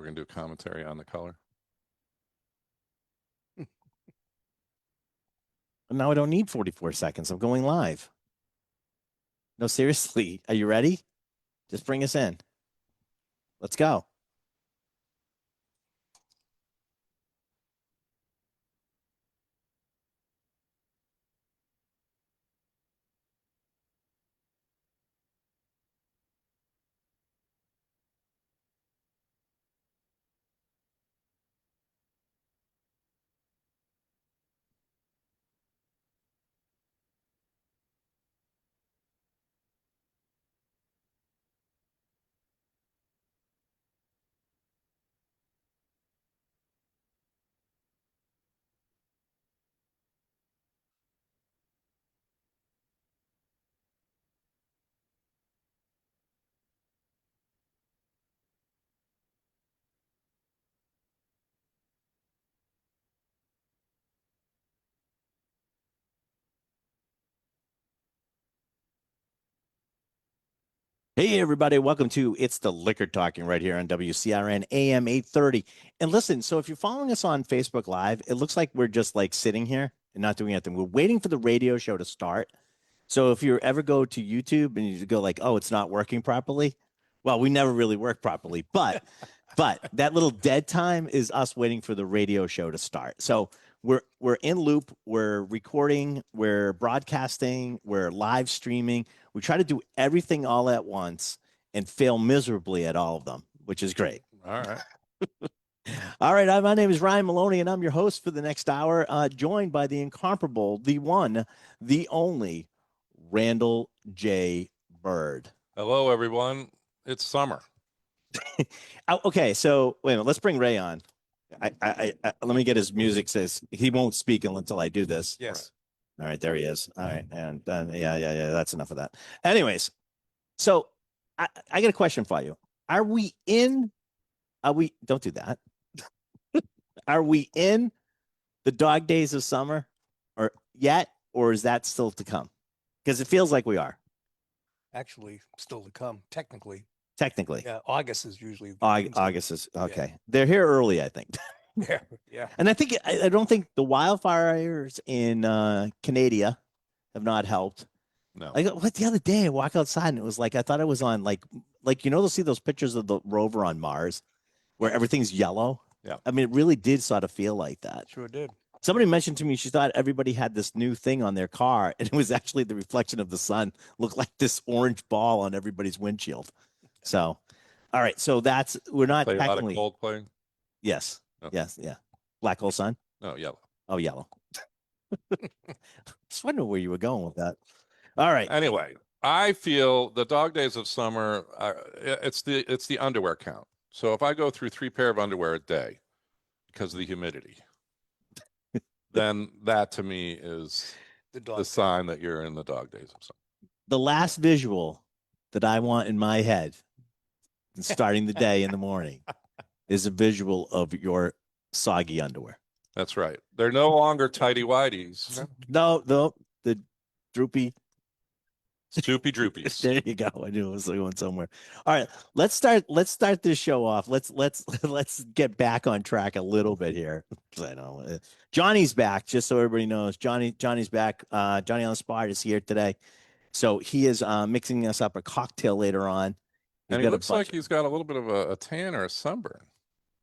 We're going to do a commentary on the color. Now I don't need 44 seconds. I'm going live. No, seriously. Are you ready? Just bring us in. Let's go. Hey, everybody. Welcome to It's the Liquor Talking right here on WCRN AM 830. And listen, so if you're following us on Facebook Live, it looks like we're just like sitting here and not doing anything. We're waiting for the radio show to start. So if you ever go to YouTube and you go like, oh, it's not working properly. Well, we never really work properly, but that little dead time is us waiting for the radio show to start. So we're in loop, we're recording, we're broadcasting, we're live streaming. We try to do everything all at once and fail miserably at all of them, which is great. All right. All right. My name is Ryan Maloney, and I'm your host for the next hour, joined by the incomparable, the one, the only, Randall J. Bird. Hello, everyone. It's summer. Okay, so wait a minute. Let's bring Ray on. I let me get his music. Says he won't speak until I do this. Yes. All right, there he is. All right, and yeah. That's enough of that. Anyways, so I got a question for you. Are we in? Don't do that. Are we in the dog days of summer, or yet, or is that still to come? Because it feels like we are. Actually, still to come. Technically. Yeah, August is usually. August is okay. Yeah. They're here early, I think. Yeah. And I think I don't think the wildfires in Canada have not helped. No. Like what the other day I walk outside and it was like I thought I was on like they'll see those pictures of the rover on Mars where everything's yellow. Yeah. I mean, it really did sort of feel like that. Sure did. Somebody mentioned to me she thought everybody had this new thing on their car, and it was actually the reflection of the sun looked like this orange ball on everybody's windshield. So, all right. So we're not Play technically. A lot of Coldplay. Yes. Oh. Yes. Yeah. Black Hole Sun. No, yellow. Oh, yellow. Just wondering where you were going with that. All right. Anyway, I feel the dog days of summer. It's the underwear count. So if I go through 3 pair of underwear a day because of the humidity, then that to me is the sign that you're in the dog days of summer. The last visual that I want in my head, starting the day in the morning, is a visual of your soggy underwear. That's right. They're no longer tighty whities. No, the droopy. Stoopy droopies. There you go. I knew it was going somewhere. All right, let's start this show off. Let's get back on track a little bit here. I know Johnny's back, just so everybody knows. Johnny's back. Johnny on the Spot is here today. So he is mixing us up a cocktail later on. And he looks like he's got a little bit of a tan or a sunburn.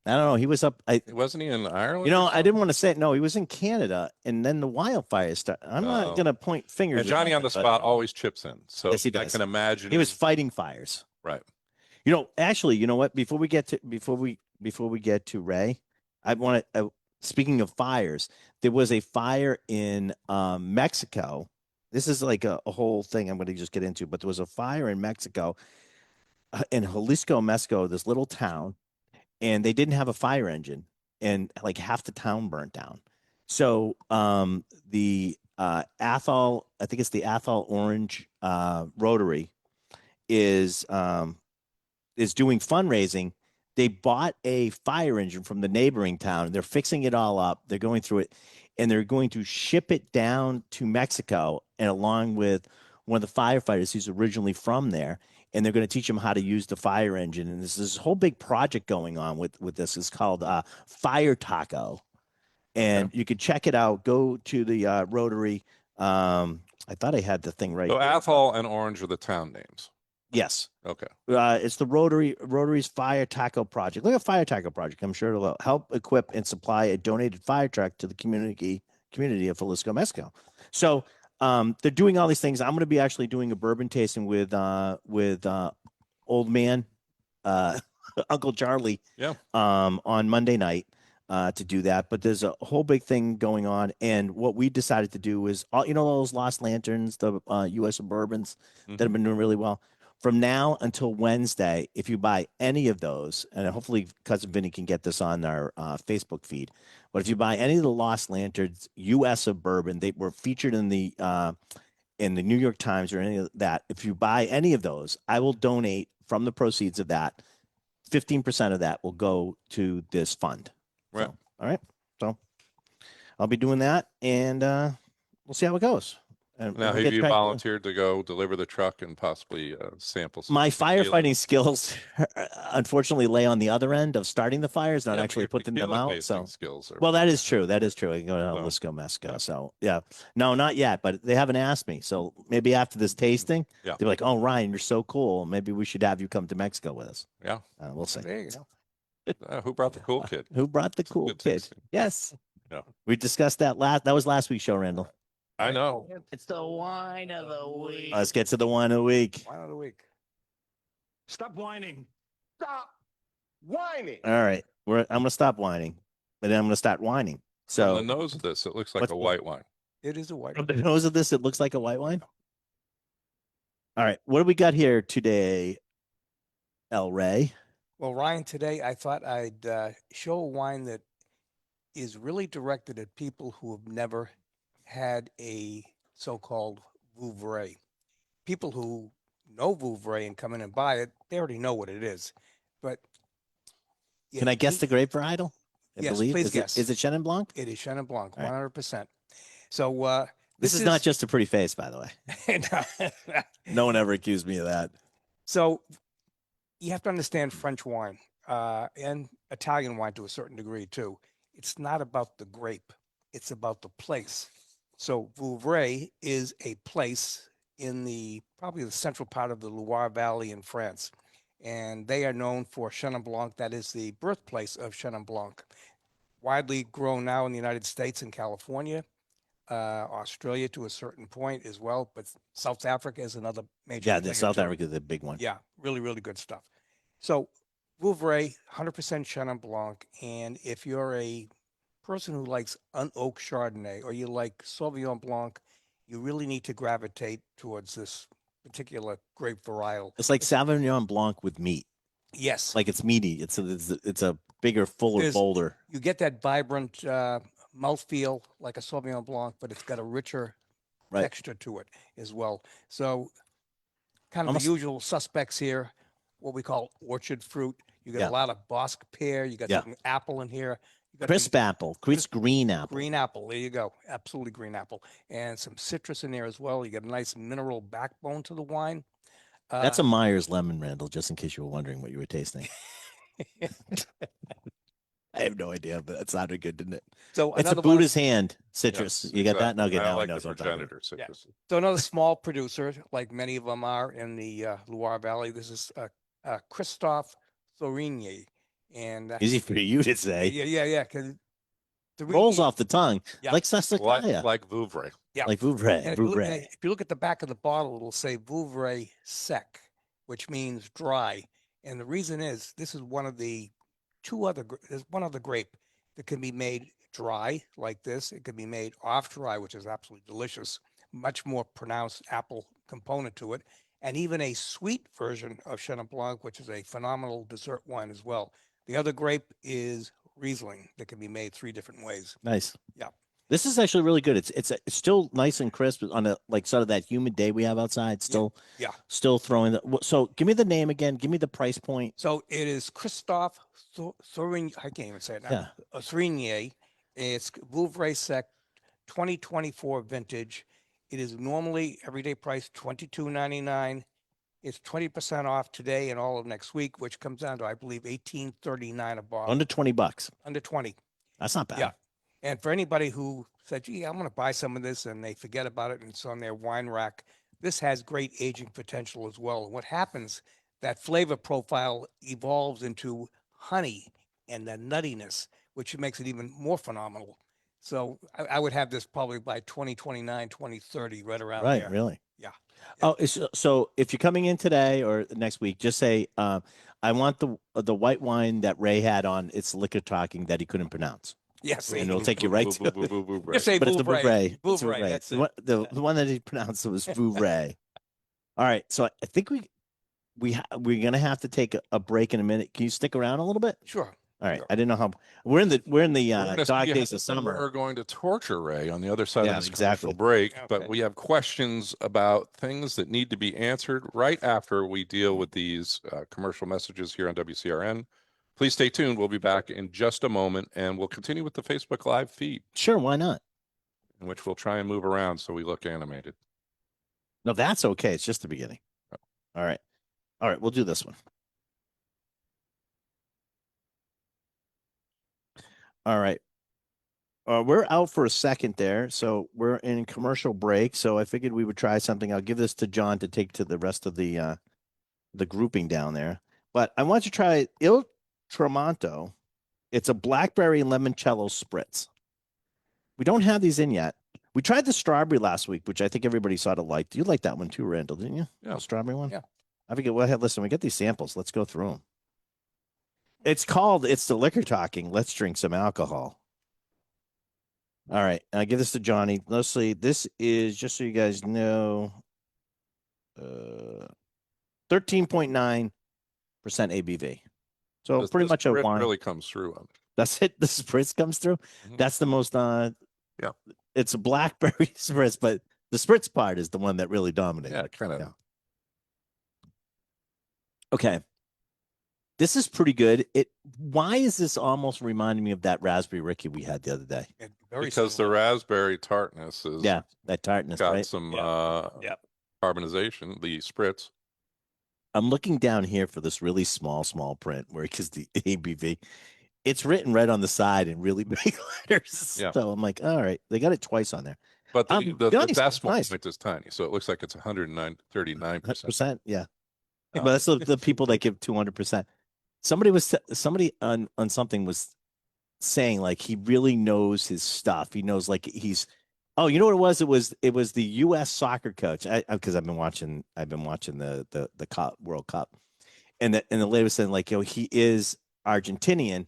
I don't know. He was up. Wasn't he in Ireland? You know, I didn't want to say it. No, he was in Canada, and then the wildfires started. I'm not going to point fingers. And Johnny on the Spot always chips in, so yes, he does. I can imagine he was fighting fires. Right. You know, actually, you know what? Before we get to Ray, I want to. Speaking of fires, there was a fire in Mexico. This is like a whole thing I'm going to just get into, but there was a fire in Mexico, in Jalisco, Mexico, this little town, and they didn't have a fire engine, and like half the town burnt down. So the Athol, I think it's the Athol Orange Rotary, is doing fundraising. They bought a fire engine from the neighboring town, and they're fixing it all up. They're going through it, and they're going to ship it down to Mexico, and along with one of the firefighters who's originally from there, and they're going to teach them how to use the fire engine. And there's this whole big project going on with this. It's called Fire Taco, and you can check it out. Go to the Rotary. I thought I had the thing right. So Athol and Orange are the town names. Yes. Okay. It's the Rotary's Fire Taco Project. Look at Fire Taco Project. I'm sure it'll help equip and supply a donated fire truck to the community of Jalisco, Mexico. So they're doing all these things. I'm going to be actually doing a bourbon tasting with old man Uncle Charlie on Monday night to do that. But there's a whole big thing going on. And what we decided to do is all those Lost Lanterns, the US Suburbans that have been doing really well. From now until Wednesday, if you buy any of those, and hopefully Cousin Vinny can get this on our Facebook feed, but if you buy any of the Lost Lanterns US Suburban, they were featured in the New York Times or any of that. If you buy any of those, I will donate from the proceeds of that. 15% of that will go to this fund. Right. So, all right. So I'll be doing that, and we'll see how it goes. And Now, we'll have you back- volunteered to go deliver the truck and possibly sample some My tequila? firefighting skills, unfortunately, lay on the other end of starting the fires, not Yeah, but actually your putting them tequila out. tasting So, skills are well, that is true. That is true. I can go to So, Jalisco, Mexico. yeah. So, yeah, no, not yet, but they haven't asked me. So maybe after this tasting, Yeah. they're like, "Oh, Ryan, you're so cool. Maybe we should have you come to Mexico with us." Yeah. We'll see. There you go. Who brought the cool kid? Who brought the It's cool good kid? tasting. Yes. Yeah. We discussed that That was last week's show, Randall. I know. It's the wine of the week. Let's get to the one of the week. Wine of the week. Stop whining. Stop whining. All right, I'm gonna stop whining, but then I'm gonna start whining. From So the nose of this, it looks like What's- a white wine. It is a white from wine. the nose of this, it looks like a white wine. All right, what do we got here today, El Ray? Well, Ryan, today I thought I'd show a wine that is really directed at people who have never had a so-called Vouvray. People who know Vouvray and come in and buy it, they already know what it is. But Can I guess the grape varietal? I Yes, believe. please Is guess. Is it Chenin Blanc? It is Chenin Blanc, All right. 100%. So This is not just a pretty face, by the way. No one ever accused me of that. So you have to understand French wine and Italian wine to a certain degree too. It's not about the grape; it's about the place. So Vouvray is a place in probably the central part of the Loire Valley in France, and they are known for Chenin Blanc. That is the birthplace of Chenin Blanc. Widely grown now in the United States and California, Australia to a certain point as well, but South Africa is another major. Yeah, the player South too. Africa is the big one. Yeah, really, really good stuff. So Vouvray, 100% Chenin Blanc. And if you're a person who likes unoaked Chardonnay or you like Sauvignon Blanc, you really need to gravitate towards this particular grape varietal. It's like Sauvignon Blanc with meat. Yes, Like it's meaty. It's a bigger, fuller, There's- bolder. you get that vibrant mouthfeel like a Sauvignon Blanc, but it's got a richer Right. texture to it as well. So kind of Almost- the usual suspects here, what we call orchard fruit. You got Yeah. a lot of Bosque pear. You got Yeah. some apple in here. You got Crisp apple, crisp green apple. green apple. There you go. Absolutely green apple. And some citrus in there as well. You got a nice mineral backbone to the wine. That's a Myers lemon, Randall, just in case you were wondering what you were tasting. I have no idea, but that sounded good, didn't it? so It's a another one- Buddha's hand citrus. Yes, You got that? No, exactly. okay, I now I like know the what I'm talking about. progenitor Yeah. citrus. So another small producer, like many of them are in the Loire Valley. This is Christophe Thorigny, and that's, Easy for you to say. yeah. Because Rolls off the tongue. Yeah. Like Sassicaia. Like Vouvray. Yeah. Like Vouvray. And if you, look, Vouvray. if you look at the back of the bottle, it'll say Vouvray sec, which means dry. And the reason is this is one of the there's one other grape that can be made dry like this. It can be made off dry, which is absolutely delicious. Much more pronounced apple component to it. And even a sweet version of Chenin Blanc, which is a phenomenal dessert wine as well. The other grape is Riesling that can be made 3 different ways. Nice. Yeah. This is actually really good. It's still nice and crisp on a like sort of that humid day we have outside. Still, Yeah. Still throwing the. So give me the name again. Give me the price point. So it is Christophe Thorigny. I can't even say it now. Yeah. Thorigny. It's Vouvray Sec 2024 vintage. It is normally everyday price $22.99. It's 20% off today and all of next week, which comes down to, I believe, 18.39 a bottle, Under $20. under 20. That's not bad. Yeah. And for anybody who said, gee, I'm going to buy some of this and they forget about it and it's on their wine rack, this has great aging potential as well. And what happens, that flavor profile evolves into honey and the nuttiness, which makes it even more phenomenal. So I would have this probably by 2029, 2030, right around Right. there. Really? Yeah. Oh, so if you're coming in today or next week, just say, I want the white wine that Ray had on its liquor talking that he couldn't pronounce. Yes. And it'll take you right to it. Just say But it's the Vouvray. Vouvray. It's Vouvray, that's The it. one, the one that he pronounced was Vouvray. All right. So I think we're gonna have to take a break in a minute. Can you stick around a little bit? Sure. All right. Sure. I didn't know how we're in the We're gonna dog see days how of summer. We're going to torture Ray on the other side Yeah, of this exactly. commercial break, Okay. but we have questions about things that need to be answered right after we deal with these commercial messages here on WCRN. Please stay tuned. We'll be back in just a moment, and we'll continue with the Facebook Live feed, Sure, why not? in which we'll try and move around so we look animated. No, that's okay. It's just the beginning. All right. All right, we'll do this one. All right. We're out for a second there, so we're in commercial break. So I figured we would try something. I'll give this to John to take to the rest of the grouping down there. But I want you to try Il Tramonto. It's a blackberry limoncello spritz. We don't have these in yet. We tried the strawberry last week, which I think everybody sort of liked. You liked that one too, Randall, didn't you? Yeah. The strawberry one? Yeah. I forget what. Listen, we got these samples. Let's go through them. It's the liquor talking. Let's drink some alcohol. All right. I give this to Johnny. Let's see. This is, just so you guys know, 13.9% ABV. So pretty much a Sprit wine. really comes through on it. That's it. The spritz comes through. Mhm. That's the most. Yeah. It's a blackberry spritz, but the spritz part is the one that really dominates. Yeah, kind of. Yeah. Okay. This is pretty good. Why is this almost reminding me of that raspberry Ricky we had the other day? And very Because the similar. raspberry tartness is Yeah, that tartness, got right? some Yep. carbonization, the spritz. I'm looking down here for this really small print where it gives the ABV. It's written right on the side in really big letters. Yeah. So I'm like, all right, they got it twice on there. But the Johnny's decimal nice. point is tiny, so it looks like it's 139%. 100%. Yeah. Oh. But that's the people that give 200%. Somebody on something was saying like he really knows his stuff. He knows like oh, you know what it was? It was the U.S. soccer coach. Because I've been watching the World Cup, and the lady was saying like, he is Argentinian,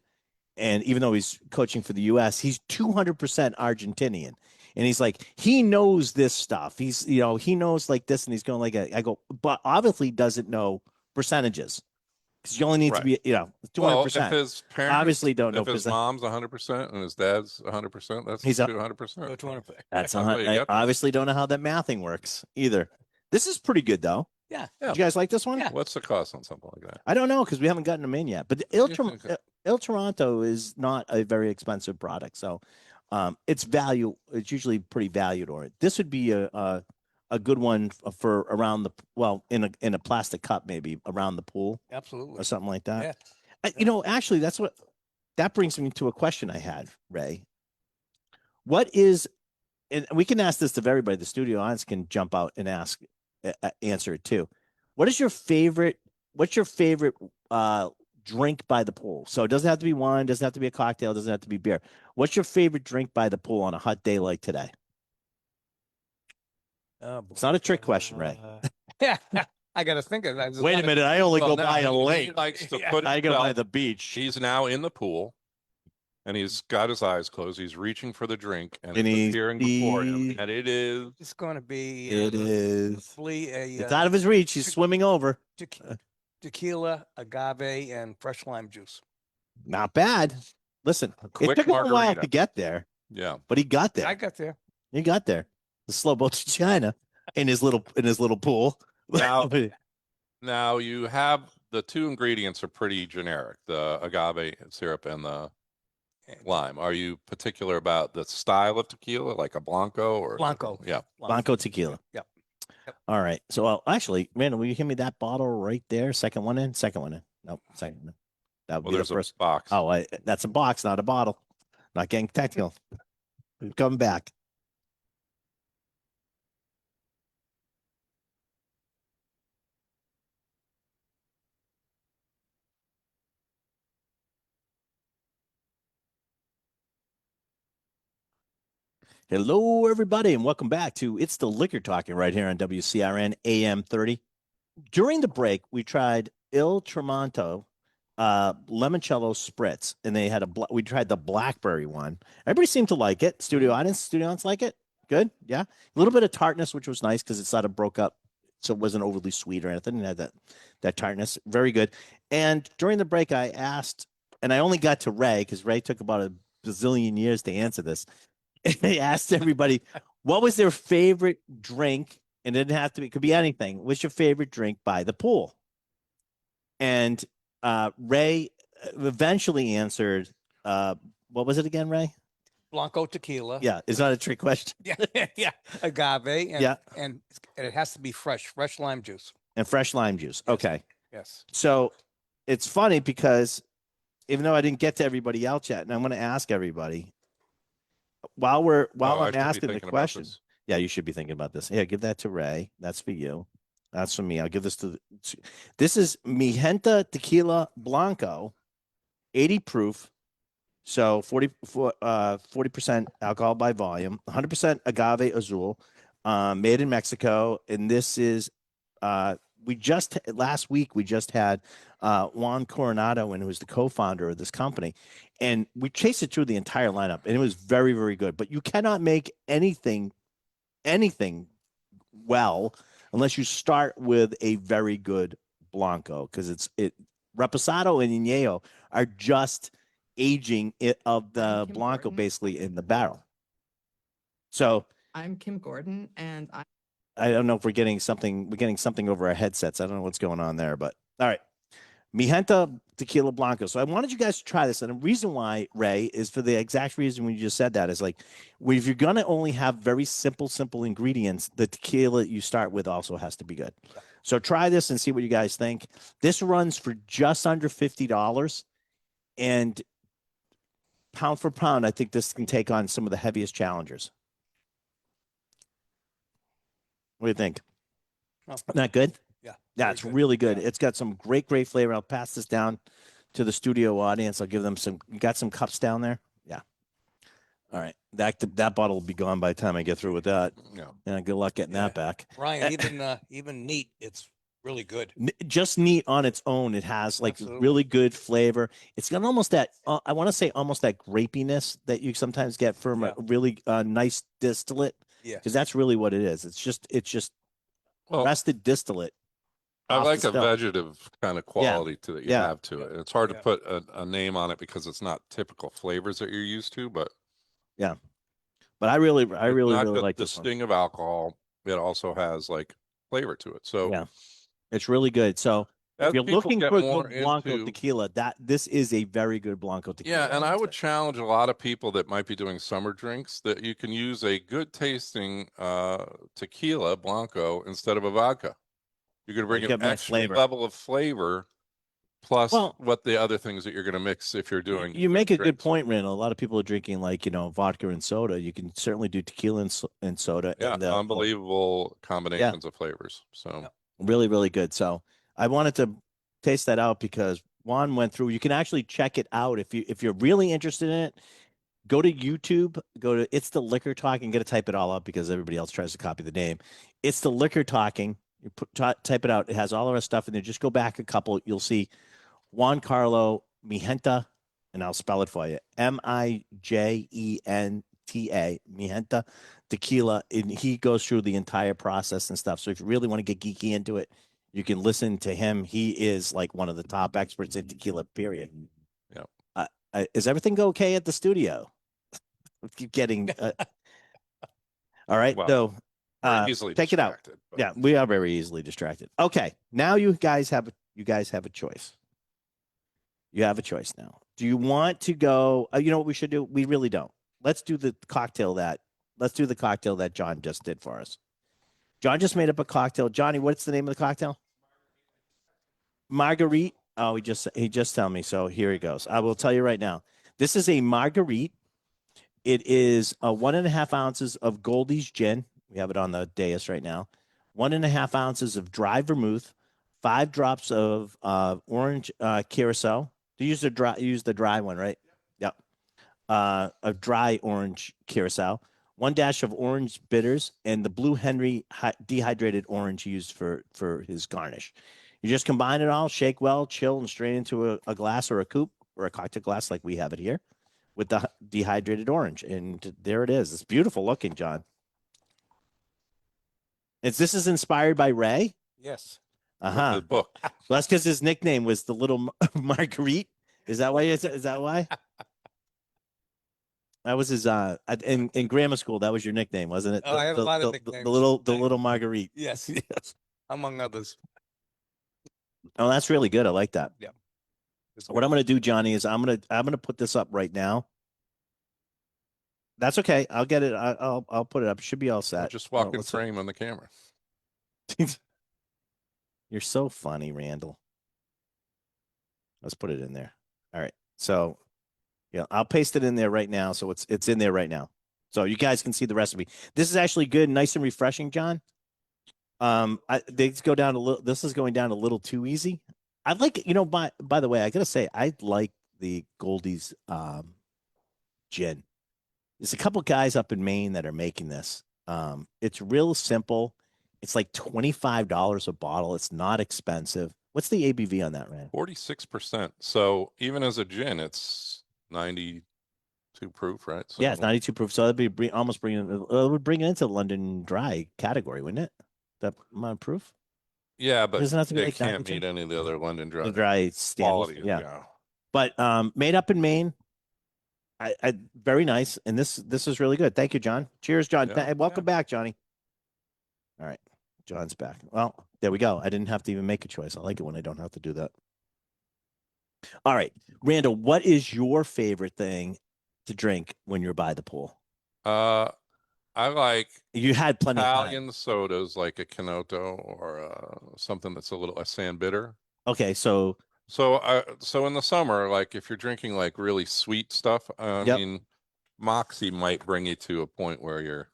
and even though he's coaching for the U.S., he's 200% Argentinian. And he's like, he knows this stuff. He's, he knows like this, and he's going like, I go, but obviously doesn't know percentages because you only need to be, 200%. Well, if his parents, Obviously don't know if his percent. mom's 100% and his dad's 100%, that's He's a- 200%. Go 200. That's That's how you I get this. obviously don't know how that mathing works either. This is pretty good though. Yeah. Yeah. Did you guys like this one? Yeah. What's the cost on something like that? I don't know because we haven't gotten them in yet. But the Il Okay. Toronto is not a very expensive product, so it's usually pretty valued oriented. This would be a good one for around in a plastic cup maybe around the pool Absolutely. or something like that. Yeah. Actually, that brings me to a question I had, Ray. What is, and we can ask this of everybody. The studio audience can jump out and answer it too. What's your favorite drink by the pool? So it doesn't have to be wine, doesn't have to be a cocktail, doesn't have to be beer. What's your favorite drink by the pool on a hot day like today? It's not a trick question, Ray. Yeah. I got to think of that. Wait a minute, I only Well, go by a now, he lake. likes to Yeah. put I go by himself- the beach. He's now in the pool, and he's got his eyes closed. He's reaching for the drink, and And it's he's appearing before him, deep. and it is It's going to be. It is. Probably It's out of his reach. He's swimming over. Tequila, agave, and fresh lime juice. Not bad. Listen, it quick took him a while margarita. to get there, yeah. but he got there. I got there. He got there. The slow boat to China in his little pool. Now- Now you have the two ingredients are pretty generic: the agave syrup and the lime. Are you particular about the style of tequila, like a blanco or Blanco. Yeah. Blanco tequila. Yep. All right. So actually, Randall, will you give me that bottle right there? Second one in. Second one in. Nope. Second one. That would Well, be the there's a first. box. Oh, that's a box, not a bottle. Not getting technical. Come back. Hello, everybody, and welcome back to It's the Liquor Talking right here on WCRN AM 30. During the break, we tried Il Tramonto limoncello spritz, and they had we tried the blackberry one. Everybody seemed to like it. Studio audience like it. Good, yeah. A little bit of tartness, which was nice because it sort of broke up, so it wasn't overly sweet or anything. It had that tartness. Very good. And during the break, I asked, and I only got to Ray because Ray took about a bazillion years to answer this. And they asked everybody what was their favorite drink, and it didn't have to be, it could be anything. What's your favorite drink by the pool? And Ray eventually answered, what was it again, Ray? Blanco tequila. Yeah, it's not a trick question. Yeah. Yeah. Agave. And, Yeah. And it has to be fresh lime juice. And fresh lime juice. Yes. Okay. Yes. So it's funny because even though I didn't get to everybody else yet, and I'm going to ask everybody while Oh, I I'm should be asking the thinking about question. this. Yeah, you should be thinking about this. Yeah, give that to Ray. That's for you. That's for me. I'll give this to this is Mijenta Tequila Blanco, 80 proof. So 40% alcohol by volume, 100% agave azul, made in Mexico. And this is last week we just had Juan Coronado in, who's the co-founder of this company, and we chased it through the entire lineup, and it was very, very good. But you cannot make anything well unless you start with a very good Blanco, because Reposado and Añejo are just aging of the Kim Blanco Gordon. basically in the barrel. So I'm Kim Gordon, and I don't know if we're getting something over our headsets. I don't know what's going on there, but all right. Mijenta Tequila Blanco. So I wanted you guys to try this. And the reason why, Ray, is for the exact reason when you just said that is like, if you're going to only have very simple ingredients, the tequila you start with also has to be good. So try this and see what you guys think. This runs for just under $50. And pound for pound, I think this can take on some of the heaviest challengers. What do you think? Oh, Not good? yeah. Yeah, very it's really good. Yeah. It's got some great flavor. I'll pass this down to the studio audience. I'll give them you got some cups down there? Yeah. All right. That bottle will be gone by the time I get through with that. Yeah. Yeah, good luck getting that back. Ryan, even neat, it's really good. Just neat on its own. It has like Absolutely. really good flavor. It's got almost that, I want to say almost that grapiness that you sometimes get from a really nice distillate. Yeah. Because that's really what it is. It's just Well, rested distillate. I off like the a stove. vegetative kind of quality to that you Yeah. have to it. It's hard Yeah. to put a name on it because it's not typical flavors that you're used to, but But I really it's not really just like the this one. sting of alcohol. It also has like flavor to it. So Yeah. It's really good. So as if you're people looking get for a more good Blanco into- tequila, this is a very good Blanco tequila. Yeah, and I would challenge a lot of people that might be doing summer drinks that you can use a good tasting tequila Blanco instead of a vodka. You're going to bring you an get more extra flavor. level of flavor plus Well, what the other things that you're going to mix if you're doing. You make a good drinks. point, Randall. A lot of people are drinking vodka and soda. You can certainly do tequila and soda. Yeah, and, unbelievable combinations of flavors. So really, really good. So I wanted to taste that out because Juan went through. You can actually check it out if you're really interested in it. Go to YouTube. Go to It's the Liquor Talking. Got to type it all up because everybody else tries to copy the name. It's the Liquor Talking. You type it out. It has all of our stuff in there. Just go back a couple. You'll see Juan Carlo Mijenta, and I'll spell it for you. Mijenta, Mijenta Tequila. And he goes through the entire process and stuff. So if you really want to get geeky into it, you can listen to him. He is like one of the top experts in tequila, period. Yeah. Is everything okay at the studio? Keep getting. All right. Well, so very easily take it out. distracted, but- Yeah, we are very easily distracted. Okay. Now you guys have a choice. You have a choice now. Do you want to go? You know what we should do? We really don't. Let's do the cocktail that John just did for us. John just made up a cocktail. Johnny, what's the name of the cocktail? Marguerite. Oh, he just told me. So here he goes. I will tell you right now. This is a Marguerite. It is 1.5 ounces of Goldie's gin. We have it on the dais right now. 1.5 ounces of dry vermouth, 5 drops of orange curacao. Use the dry one, right? Yep. A dry orange curacao. 1 dash of orange bitters, and the Blue Henry dehydrated orange used for his garnish. You just combine it all, shake well, chill, and strain into a glass or a coupe or a cocktail glass like we have it here with the dehydrated orange. And there it is. It's beautiful looking, John. This is inspired by Ray? Yes. Uh-huh. The book. Well, that's because his nickname was the little Marguerite. Is that why? Is that why? That was his in grammar school. That was your nickname, wasn't it? Oh, I had a lot of The nicknames. little Marguerite. Yes. Yes. Among others. Oh, that's really good. I like that. Yeah. What I'm going to do, Johnny, is I'm going to put this up right now. That's okay. I'll get it. I'll put it up. It should be all set. Just walk in let's see. frame on the camera. You're so funny, Randall. Let's put it in there. All right. So, yeah, I'll paste it in there right now. So it's in there right now. So you guys can see the recipe. This is actually good, nice and refreshing, John. They go down a little. This is going down a little too easy. I like, by the way, I gotta say, I like the Goldie's gin. There's a couple guys up in Maine that are making this. It's real simple. It's like $25 a bottle. It's not expensive. What's the ABV on that, Rand? 46%. So even as a gin, it's 92 proof, right? So Yeah, it's 92 proof. So that'd be almost bringing it would bring it into London Dry category, wouldn't it? That amount of proof. Yeah, but Doesn't have to be it like can't 92. meet any of the other London The Dry dry standards. quality. Yeah. But made up in Maine. I very nice, and this is really good. Thank you, John. Cheers, John. Yeah. Welcome back, Johnny. All right, John's back. Well, there we go. I didn't have to even make a choice. I like it when I don't have to do that. All right, Randall, what is your favorite thing to drink when you're by the pool? I like You had plenty of time. Italian sodas like a Canotto or something that's a sand bitter. Okay, so So in the summer, like if you're drinking like really sweet stuff, I Yep. mean, Moxie might bring you to a point where you're,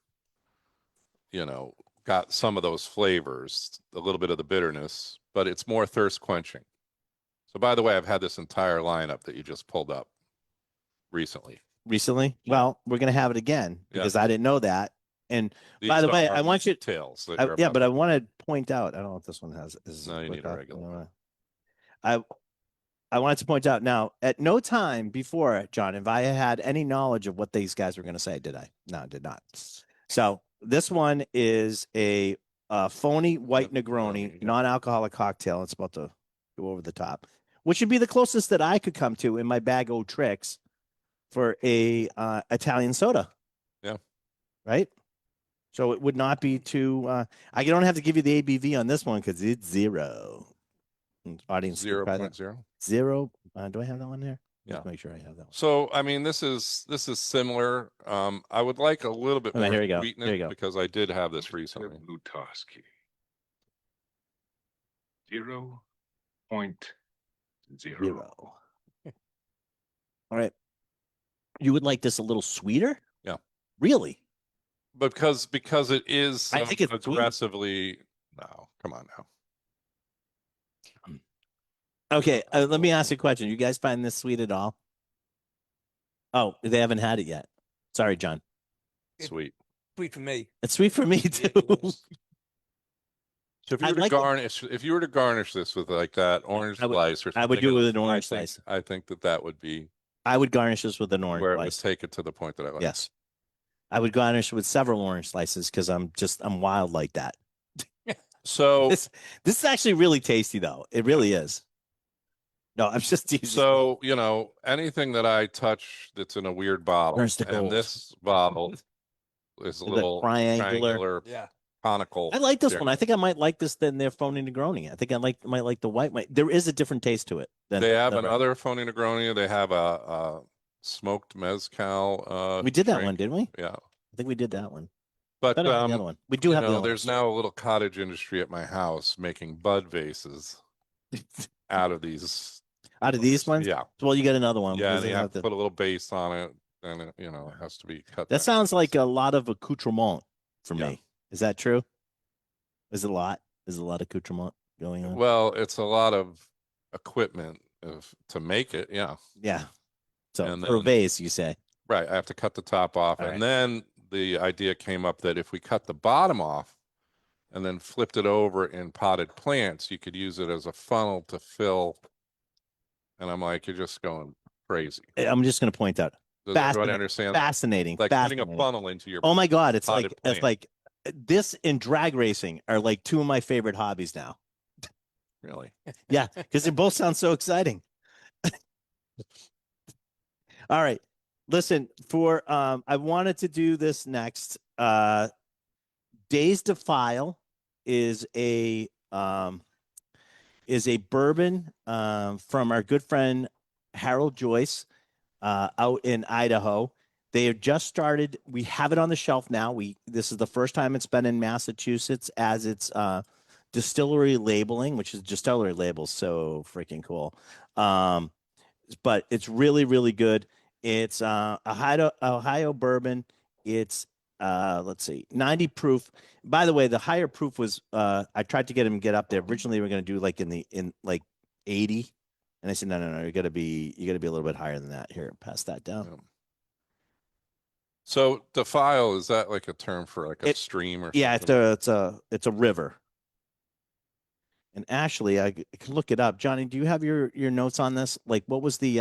got some of those flavors, a little bit of the bitterness, but it's more thirst quenching. So by the way, I've had this entire lineup that you just pulled up recently. well, we're gonna have it again Yeah. because I didn't know that. And by the These way, are I want you. details. that I, you're yeah, about but to- I want to point out. I don't know if this one has. No, you need a regular one. I wanted to point out now. At no time before, John, if I had any knowledge of what these guys were going to say, did I? No, I did not. So this one is a phony white Negroni, yeah. non-alcoholic cocktail. It's about to go over the top, which would be the closest that I could come to in my bag of tricks for a Italian soda. Yeah. Right. So it would not be too. I don't have to give you the ABV on this one because it's 0. Audience, can try that. 0.0. 0. Do I have that one there? Yeah. Let's make sure I have that one. So I mean, this is similar. I would like a little bit Oh, more here you go. sweetness Here you go. because I did have this recently. Lutoski. 0.0. 0. All right. You would like this a little sweeter? Yeah. Really? But because it is I think it's sweet. aggressively. No, come on now. Okay. Let me ask you a question. You guys find this sweet at all? Oh, they haven't had it yet. Sorry, John. Sweet. Sweet for me. It's sweet for me too. So if you I'd were to like it- garnish this with like that orange I would- slice or something, I would do it with an orange I think- slice. I think that would be I would garnish this with an orange where it would slice. take it to the point that I like. Yes. I would garnish with several orange slices because I'm wild like that. So This is actually really tasty though. It really is. No, I'm just teasing. so anything that I touch that's in a weird bottle, Turns to and gold. this bottle is a The little triangular. Yeah. conical. I like this there. one. I think I might like this than their phony Negroni. I think might like the white. There is a different taste to it. Than They have the- another phony Negroni. They have a smoked mezcal. We did that drink. one, didn't we? Yeah. I think we did that one. But I don't have the other one. We do you have the know, other there's now a little cottage industry at my house making bud vases one. out of these. Out of these ones. Yeah. Well, you get another one. Yeah, because and they you have have to to- put a little base on it, and it, you know, it has to be cut. That down. sounds like a lot of accoutrement for Yeah. me. Is that true? Is it a lot? Is a lot of accoutrement going on? Well, it's a lot of equipment to make it. Yeah. Yeah. So And for a then- vase, you say. Right. I have to cut the top off. All And right. then the idea came up that if we cut the bottom off and then flipped it over in potted plants, you could use it as a funnel to fill. And I'm like, you're just going crazy. I'm just going to point out. Does everybody Fascinating. understand? Fascinating. Like putting a fascinating. funnel into your Oh my God. It's potted like this and drag racing are like two of my favorite hobbies now. really. Yeah. Because they both sound so exciting. All right. Listen, for I wanted to do this next. Days to File is a bourbon from our good friend Harold Joyce out in Idaho. They have just started. We have it on the shelf now. This is the first time it's been in Massachusetts as its distillery labeling, which is distillery labels. So freaking cool. But it's really, really good. It's Ohio bourbon. It's let's see, 90 proof. By the way, the higher proof was I tried to get him to get up there. Originally, we were going to do like in like 80, and I said no, you got to be a little bit higher than that. Here, pass that down. Yeah. So defile, is that like a term for like a It- stream or Yeah, something? it's a river. And actually, I can look it up. Johnny, do you have your notes on this? Like, what was the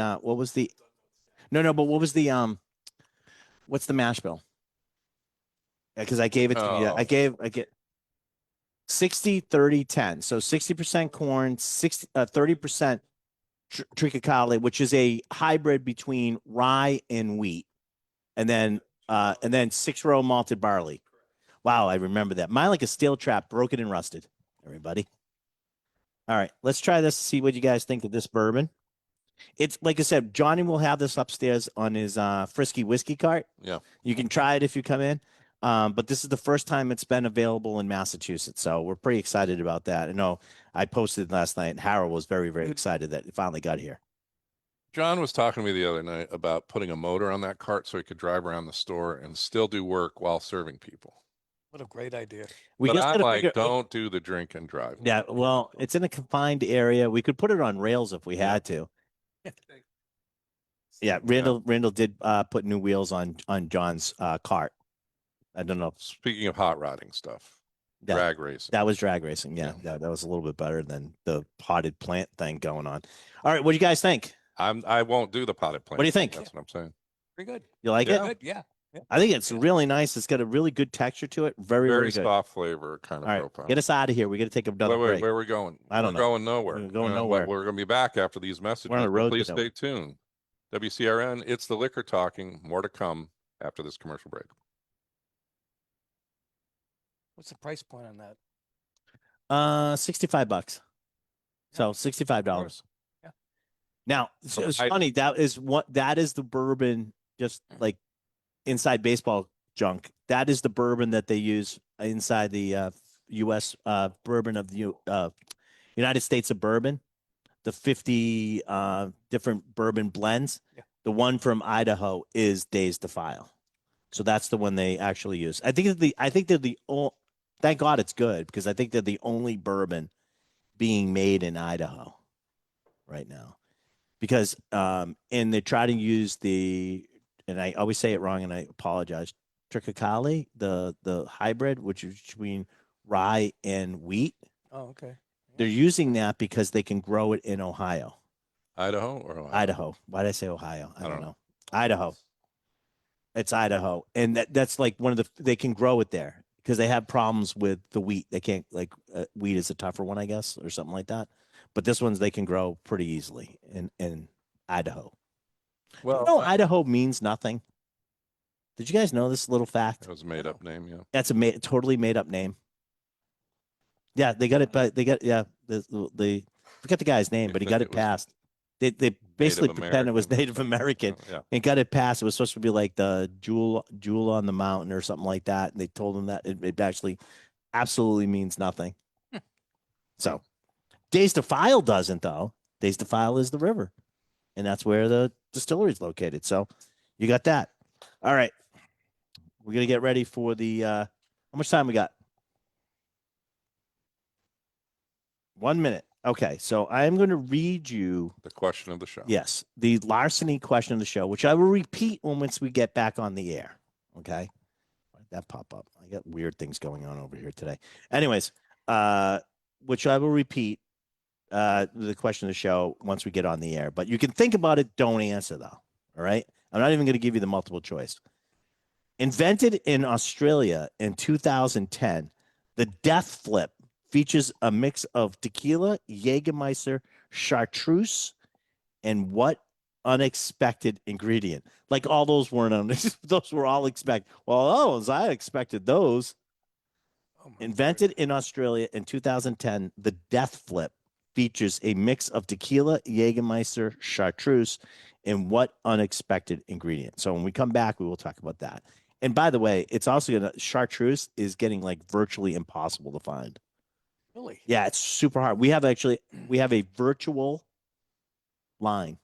no, but what was the what's the mash bill? Because I gave it to you. Oh. I get 60, 30, 10. So 60% corn, 30% triticale, which is a hybrid between rye and wheat, and then 6-row malted barley. Wow, I remember that. Mine like a steel trap, broken and rusted. Everybody. All right, let's try this. See what you guys think of this bourbon. It's like I said, Johnny will have this upstairs on his Frisky whiskey cart. Yeah. You can try it if you come in. But this is the first time it's been available in Massachusetts. So we're pretty excited about that. I know I posted last night and Harold was very, very excited that it finally got here. John was talking to me the other night about putting a motor on that cart so he could drive around the store and still do work while serving people. What a great idea. We But just I'm gotta like, figure- don't do the drink and drive. Yeah, well, it's in a confined area. We could put it on rails if we had to. Yeah, Randall did put new wheels on John's cart. I don't know. Speaking of hot rodding stuff, Yeah. drag racing. That was drag racing. Yeah, Yeah. that was a little bit better than the potted plant thing going on. All right, what do you guys think? I won't do the potted plant. What do you thing, think? That's what I'm saying. Very good. You like Yeah. it? Good. Yeah. I think it's really nice. It's got a really good texture to it. Very, Very very good. soft flavor kind of All right, profile. get us out of here. We got to take another break. Where are we going? I don't We're know. going nowhere. We're going but nowhere. We're going to be back after these messages. on a but road to Please nowhere. stay tuned. WCRN, it's the liquor talking. More to come after this commercial break. What's the price point on that? $65. So $65. course. Yeah. Now, So it's I- funny. That is the bourbon, just like inside baseball junk. That is the bourbon that they use inside the U.S. Bourbon of the United States of bourbon. The 50 different bourbon blends. Yeah. The one from Idaho is Days to File. So that's the one they actually use. I think they're the thank God it's good because I think they're the only bourbon being made in Idaho right now. Because and they try to use and I always say it wrong and I apologize, triticale, the hybrid, which is between rye and wheat. Oh, okay. They're using that because they can grow it in Ohio. Idaho or Ohio? Idaho. Why did I say Ohio? I don't don't know. Idaho. It's Idaho. And that's like they can grow it there because they have problems with the wheat. They can't wheat is a tougher one, I guess, or something like that. But this one's they can grow pretty easily in Idaho. Well, You know, Idaho means nothing. Did you guys know this little fact? it was a made up name. Yeah. That's a totally made up name. Yeah, they got it, but they got the forget the guy's name, They but he think got it it was- passed. They basically Native pretend it was American or Native something. American Yeah. and got it passed. It was supposed to be like the jewel on the mountain or something like that. And they told him that it actually absolutely means nothing. So Days to File doesn't though. Days to File is the river, and that's where the distillery is located. So you got that. All right. We're gonna get ready for the how much time we got? 1 minute. Okay, so I'm going to read you, The question of the show. yes, the larceny question of the show, which I will repeat once we get back on the air. Okay, why did that pop up? I got weird things going on over here today. Anyways, which I will repeat the question of the show once we get on the air. But you can think about it. Don't answer though. All right, I'm not even going to give you the multiple choice. Invented in Australia in 2010, the Death Flip features a mix of tequila, Jägermeister, chartreuse, and what unexpected ingredient? Like all those weren't those were all expected. Well, as I expected those. Oh, my Invented in Australia in 2010, the Death Flip features a mix of tequila, Jägermeister, chartreuse, and what unexpected ingredient? So when we come back, we will talk about that. And by the way, it's also gonna chartreuse is getting like virtually impossible to find. Really? Yeah, it's super hard. We have a virtual line.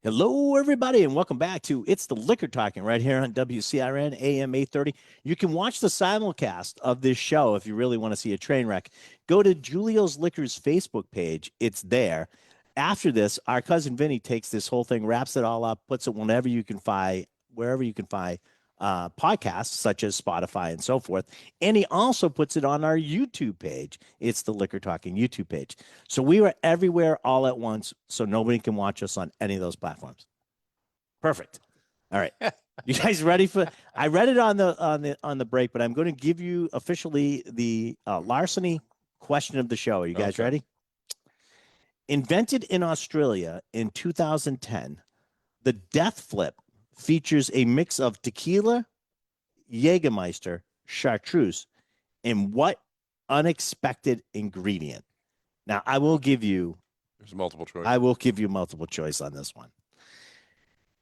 Hello, everybody, and welcome back to It's the Liquor Talking right here on WCRN AM 830. You can watch the simulcast of this show if you really want to see a train wreck. Go to Julio's Liquors Facebook page. It's there. After this, our cousin Vinny takes this whole thing, wraps it all up, puts it wherever you can find podcasts such as Spotify and so forth. And he also puts it on our YouTube page. It's the Liquor Talking YouTube page. So we were everywhere all at once, so nobody can watch us on any of those platforms. Perfect. All right. You guys ready for I read it on the break, but I'm going to give you officially the larceny question of the show. Are you guys Okay. ready? Invented in Australia in 2010, the Death Flip features a mix of tequila, Jägermeister, chartreuse, and what unexpected ingredient? Now, I will give you There's multiple choice. multiple choice on this one.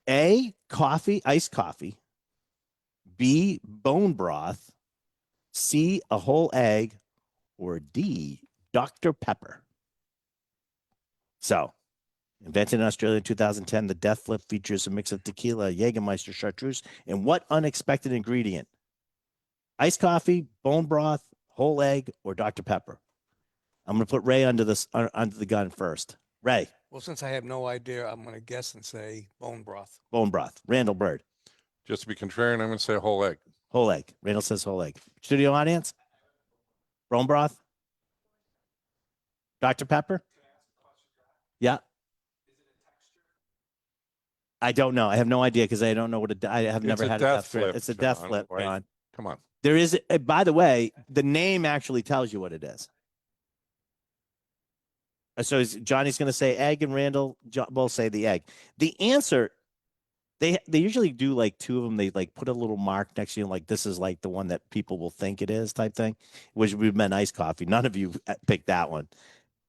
A, coffee, iced coffee. B, bone broth. C, a whole egg. Or D, Dr. Pepper. So, invented in Australia in 2010, the Death Flip features a mix of tequila, Jägermeister, chartreuse, and what unexpected ingredient? Iced coffee, bone broth, whole egg, or Dr. Pepper? I'm going to put Ray under the gun first. Ray, Well, since I have no idea, I'm going to guess and say bone broth. bone broth. Randall Bird, Just to be contrarian, I'm going to say a whole egg. whole egg. Randall says whole egg. Studio audience? Bone broth? Dr. Pepper? Yeah. I don't know. I have no idea because I don't know what I have never It's a had a death death flip. flip, It's a death John. flip, Wait. John. Come on. There is, by the way, the name actually tells you what it is. So Johnny's going to say egg, and Randall both say the egg. The answer, they usually do like two of them. They like put a little mark next to you, like this is like the one that people will think it is, type thing. Which would meant iced coffee. None of you picked that one.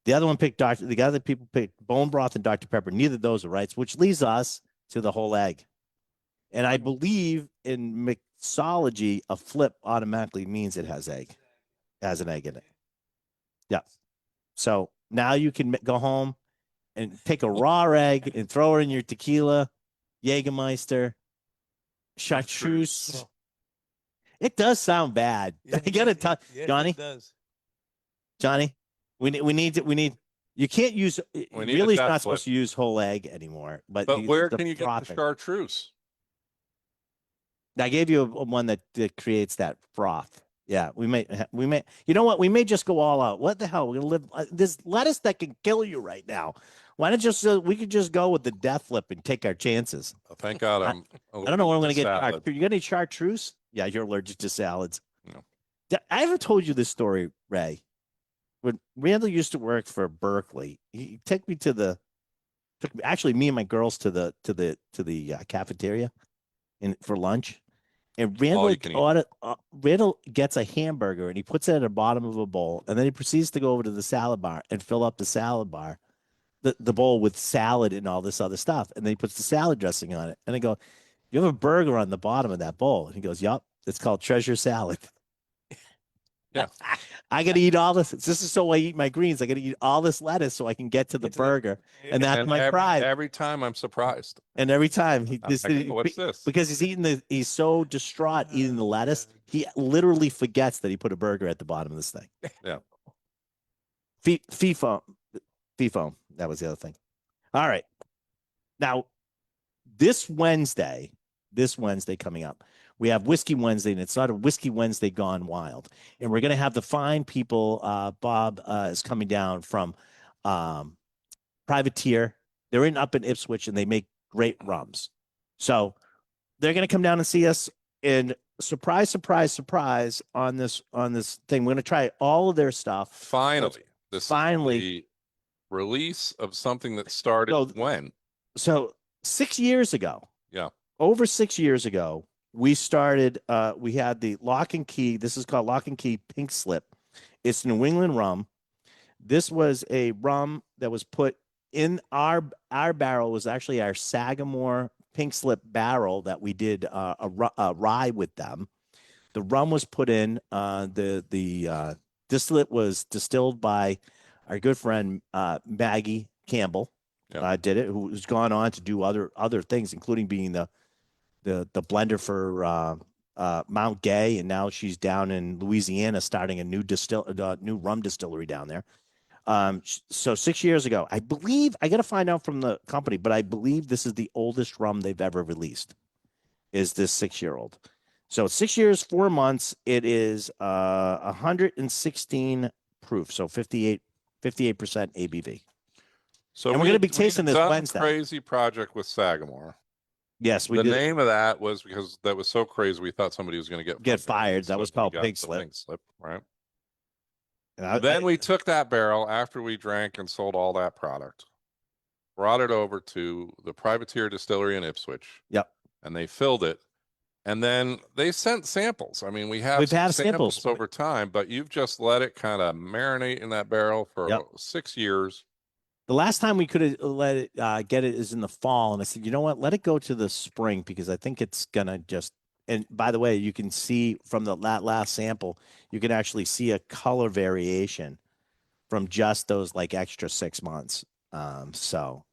The other one picked the other people picked bone broth and Dr. Pepper. Neither of those are right, which leads us to the whole egg. And I believe in mixology, a flip automatically means it has an egg in it. Yeah. So now you can go home and take a raw egg and throw her in your tequila, Jägermeister, chartreuse. It does sound bad. I gotta tell Johnny. It does. Johnny, we need. You can't use. We need a Really, death not flip. supposed to use whole egg anymore. But Where can you get the frothing. chartreuse? I gave you one that creates that froth. Yeah, we may. You know what? We may just go all out. What the hell? We're gonna live. There's lettuce that can kill you right now. Why don't we could just go with the death flip and take our chances? Oh, thank God I'm. I don't know where I'm gonna get. salad. You got any chartreuse? Yeah, you're allergic to salads. No. I ever told you this story, Ray, when Randall used to work for Berkeley, he took me to the actually me and my girls to the cafeteria for lunch. And Randall you can eat. Randall gets a hamburger and he puts it at the bottom of a bowl, and then he proceeds to go over to the salad bar and fill up the salad bar, the bowl with salad and all this other stuff, and then he puts the salad dressing on it. And I go, "You have a burger on the bottom of that bowl?" And he goes, "Yup, it's called Treasure Salad." Yeah. I got to eat all this. This is so I eat my greens. I got to eat all this lettuce so I can get to the Get to the- burger, and that's And my pride. every time I'm surprised. And every time he I'm this like, what's this? because he's so distraught eating the lettuce, he literally forgets that he put a burger at the bottom of this thing. Yeah. FIFA, that was the other thing. All right. Now, this Wednesday coming up, we have Whiskey Wednesday, and it's not a Whiskey Wednesday gone wild. And we're going to have the fine people. Bob is coming down from Privateer. They're up in Ipswich, and they make great rums. So they're going to come down and see us. And surprise, surprise, surprise on this thing. We're going to try all of their stuff. Finally, this is Finally. the release of something that started So- when? So 6 years ago, Yeah. over 6 years ago, we started. We had the Lock and Key. This is called Lock and Key Pink Slip. It's New England rum. This was a rum that was put in our barrel. Was actually our Sagamore Pink Slip barrel that we did a rye with them. The rum was put in. The distillate was distilled by our good friend Maggie Campbell. Yeah. Did it, who's gone on to do other things, including being the blender for Mount Gay, and now she's down in Louisiana starting a new rum distillery down there. So 6 years ago, I believe, I got to find out from the company, but I believe this is the oldest rum they've ever released, is this 6-year-old. So 6 years, 4 months. It is 116 proof, so 58% ABV. So And we're gonna be tasting this done a Wednesday. Crazy project with Sagamore. Yes, we The did. name of that was because that was so crazy. We thought somebody was going to Get fired. That was we called got Pink the Slip. Pink Slip, right? And Then we took that barrel after we drank and sold all that product, brought it over to the Privateer Distillery in Ipswich. Yep. And they filled it. And then they sent samples. I mean, we've had some samples. over time, but you've just let it kind of marinate in that barrel for Yep. 6 years. The last time we could have let it get it is in the fall, and I said, you know what, let it go to the spring because I think it's gonna just. And by the way, you can see from that last sample, you can actually see a color variation from just those like extra 6 months. So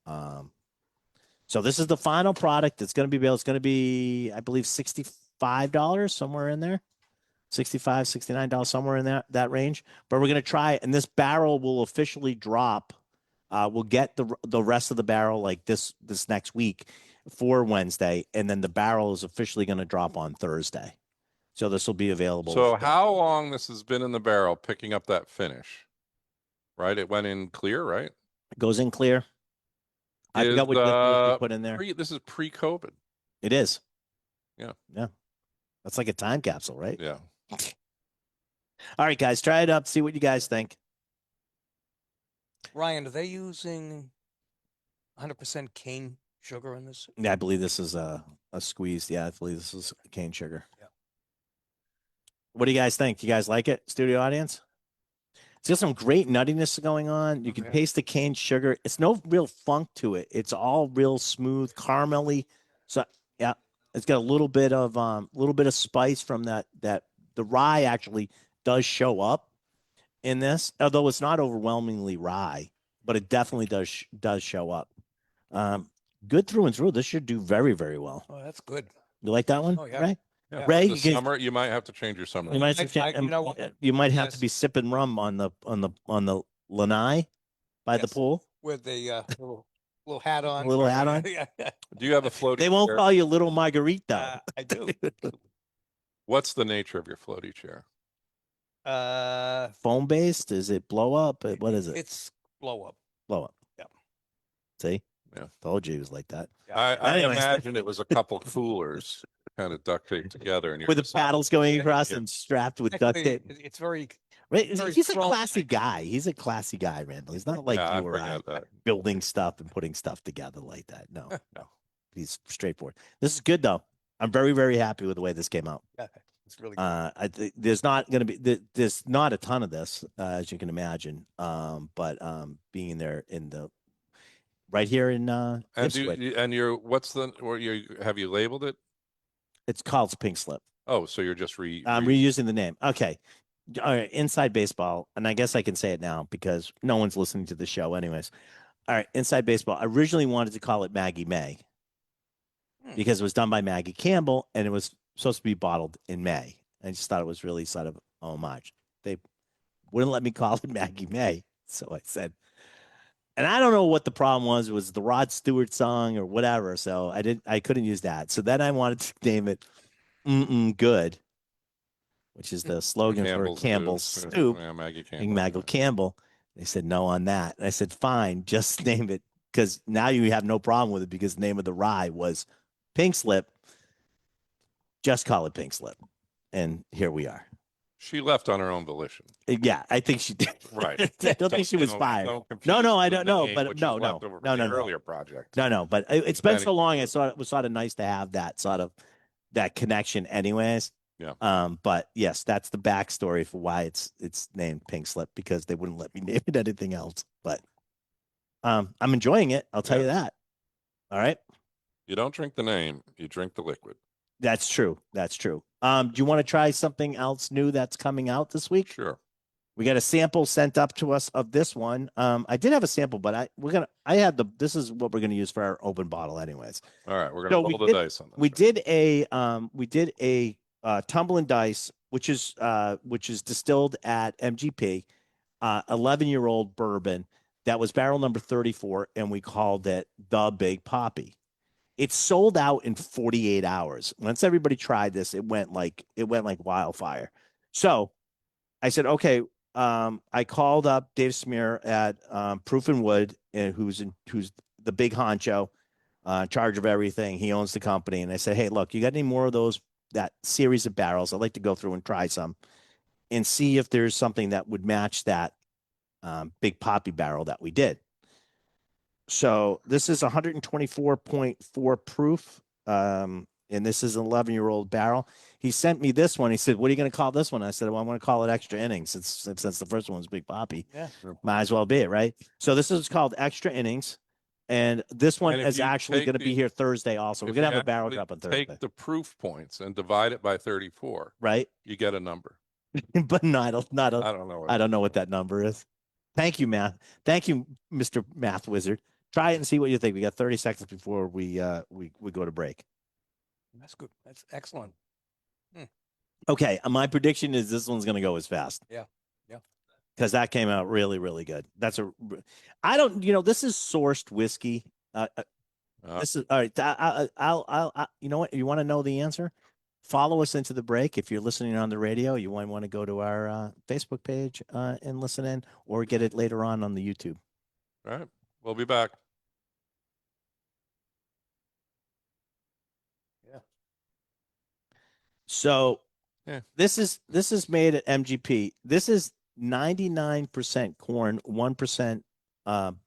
this is the final product. It's going to be, I believe, $65 somewhere in there, $65, $69 somewhere in that range. But we're going to try it, and this barrel will officially drop. We'll get the rest of the barrel like this next week for Wednesday, and then the barrel is officially going to drop on Thursday. So this will be available. So how long this has been in the barrel picking up that finish? Right? It went in clear, right? It goes in clear. I forgot what distillate we put in there. This is pre-COVID. It is. Yeah. Yeah. That's like a time capsule, right? Yeah. All right, guys, try it up. See what you guys think. Ryan, are they using 100% cane sugar in this? Yeah, I believe this is a squeezed. Yeah, I believe this is cane sugar. Yeah. What do you guys think? You guys like it, studio audience? It's got some great nuttiness going on. You can Okay. taste the cane sugar. It's no real funk to it. It's all real smooth, caramelly. So yeah, it's got a little bit of spice from that. The rye actually does show up in this, although it's not overwhelmingly rye, but it definitely does show up. Good through and through. This should do very, very well. Oh, that's good. You like that one? Oh, yeah. Ray? Yeah. Ray, The you can- summer, you might have to change your summer. You might, you know what? you might have to Yes. be sipping rum on the lanai by the Yes. pool. With the little hat on. Little hat on? Yeah. Do you have a floaty They won't chair? call you little Margarita. I do. What's the nature of your floaty chair? Foam based? Is it blow up? What is it? It's blow up. Blow up. Yeah. See? Yeah. Told you it was like that. I Anyways. imagine it was a couple coolers kind of duct taped together. And you're With the just- paddles going Yeah. across Yeah. and strapped with duct Actually, tape. it's very Right? Very He's a strong classy side. guy. He's a classy guy, Randall. He's not like Yeah, I you or I, forget that. building stuff and putting stuff together like that. No, No. he's straightforward. This is good though. I'm very, very happy with the way this came out. Yeah, it's really good. I think there's not going to be there's not a ton of this, as you can imagine. But being there in the right here in And Ipswich, what's the, or have you labeled it? it's called Pink Slip. Oh, so you're just I'm reusing the name. Okay. All right. Inside Baseball. And I guess I can say it now because no one's listening to the show, anyways. All right. Inside Baseball. I originally wanted to call it Maggie May because it was done by Maggie Campbell and it was supposed to be bottled in May. I just thought it was really sort of homage. They wouldn't let me call it Maggie May. So I said, and I don't know what the problem was the Rod Stewart song or whatever. So I couldn't use that. So then I wanted to name it Good, which is the slogan for Campbell's Soup. Yeah, Maggie And Campbell. Maggie Campbell. They said no on that. And I said, fine, just name it because now you have no problem with it because the name of the rye was Pink Slip. Just call it Pink Slip. And here we are. She left on her own volition. Yeah, I think she did. Right. I don't think she was fired. confuse No, I the don't know, name, but which no, was no, left over no, from no, the no. earlier project. No, but it's been so Any- long. I thought it was sort of nice to have that sort of that connection, anyways. Yeah. But yes, that's the backstory for why it's named Pink Slip because they wouldn't let me name it anything else. But I'm enjoying it. I'll tell you that. All right, You don't drink the name, you drink the liquid. that's true. That's true. Do you want to try something else new that's coming out this week? Sure. We got a sample sent up to us of this one. I did have a sample, but this is what we're gonna use for our open bottle, anyways. All right, we're So gonna we roll the did- dice on this. We did a tumble and dice, which is distilled at MGP, 11-year-old bourbon that was barrel number 34, and we called it the Big Poppy. It sold out in 48 hours. Once everybody tried this, it went like wildfire. So I said, okay. I called up Dave Smear at Proof and Wood, who's the big honcho, in charge of everything. He owns the company, and I said, hey, look, you got any more of that series of barrels? I'd like to go through and try some, and see if there's something that would match that Big Poppy barrel that we did. So this is 124.4 proof, and this is an 11-year-old barrel. He sent me this one. He said, what are you going to call this one? I said, well, I'm going to call it Extra Innings since the first one's Big Poppy. Yeah. Might as well be it, right? So this is called Extra Innings. And this one And if is you actually take going to be the- here Thursday also. We're If going to you have a barrel actually drop on Thursday, Take the proof points and divide it by 34, right? you get a number. But no, I don't I don't know. I don't know what that number is. Thank you, Math. Thank you, Mr. Math Wizard. Try it and see what you think. We got 30 seconds before we go to break. That's good. That's excellent. Okay, my prediction is this one's going to go as fast. Yeah, yeah. Because that came out really, really good. This is sourced whiskey. This is all right. I'll you know what? You want to know the answer? Follow us into the break. If you're listening on the radio, you might want to go to our Facebook page and listen in, or get it later on the YouTube. All right. We'll be back. So Yeah. this is made at MGP. This is 99% corn, 1%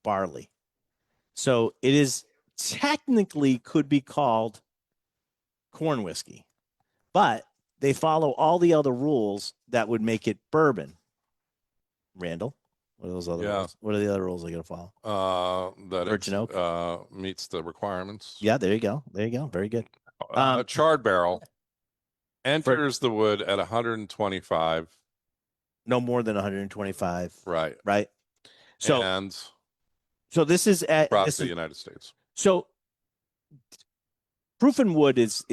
barley. So it is technically could be called corn whiskey, but they follow all the other rules that would make it bourbon. Randall, what are those other Yeah. rules? What are the other rules they got to follow? That Virgin it meets the requirements. Yeah, there you go. There you go. Very good. A charred barrel enters the wood at 125. No more than 125. Right. Right. So and this is at across this the is, United States. so Proof and Wood is